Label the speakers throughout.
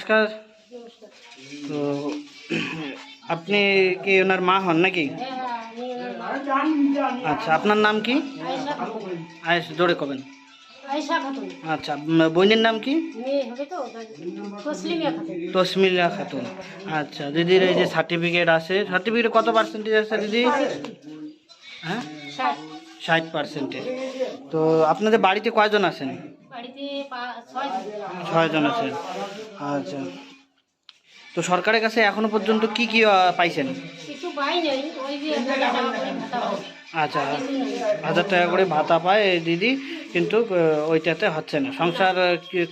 Speaker 1: নমস্কার। তো আপনি কি ওনার মা হন নাকি? আচ্ছা, আপনার নাম কি? আয়েশা, জোরে কবেন। আচ্ছা, বোনের নাম কি? তসমিলা খাতুন। আচ্ছা, দিদির এই যে সার্টিফিকেট আছে, সার্টিফিকেট কত পার্সেন্টেজ আছে দিদি? হ্যাঁ, 60%। তো আপনাদের বাড়িতে কয়জন আছেন? 6 জন আছেন। আচ্ছা, তো সরকারের কাছে এখনো পর্যন্ত কি কি পাইছেন? আচ্ছা, 1000 টাকা করে ভাতা পায় দিদি, কিন্তু ওইটাতে হচ্ছে না। সংসার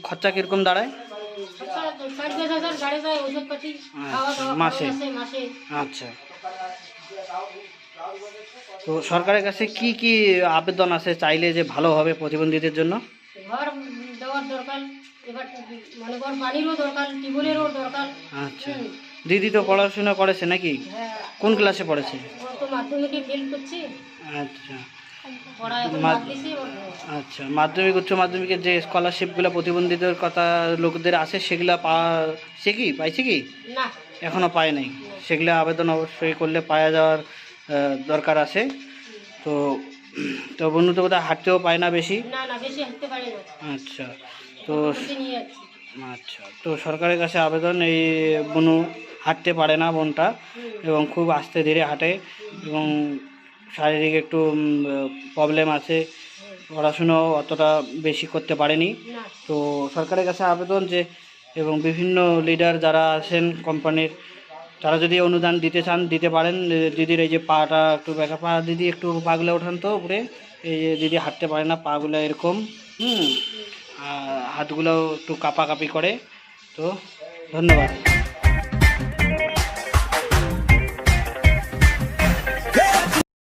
Speaker 1: খরচা কিরকম দাঁড়ায় মাসে? আচ্ছা, তো সরকারের কাছে কি কি আবেদন আছে চাইলে যে ভালো হবে প্রতিবন্ধীদের জন্য? আচ্ছা, দিদি তো পড়াশোনা করেছে নাকি? কোন ক্লাসে পড়েছে? আচ্ছা, আচ্ছা, মাধ্যমিক উচ্চ মাধ্যমিকের যে স্কলারশিপগুলো প্রতিবন্ধীদের কথা লোকদের আছে সেগুলো পাইছে কি? এখনো পায় নাই। সেগুলো আবেদন অবশ্যই করলে পাওয়া যাওয়ার দরকার আছে। তো তো বন্ধু তো বোধহয় হাঁটতেও পায় না বেশি। আচ্ছা, তো আচ্ছা, তো সরকারের কাছে আবেদন, এই বনু হাঁটতে পারে না বোনটা, এবং খুব আস্তে ধীরে হাঁটে, এবং শারীরিক একটু প্রবলেম আছে, পড়াশুনো অতটা বেশি করতে পারেনি। তো সরকারের কাছে আবেদন যে, এবং বিভিন্ন লিডার যারা আছেন কোম্পানির, তারা যদি অনুদান দিতে চান দিতে পারেন। দিদির এই যে পাটা একটু বেঁকা পা, দিদি একটু পাগুলো ওঠান তো উপরে। এই যে দিদি হাঁটতে পারে না, পাগুলো এরকম, হাতগুলো একটু কাঁপাকাঁপি করে। তো ধন্যবাদ।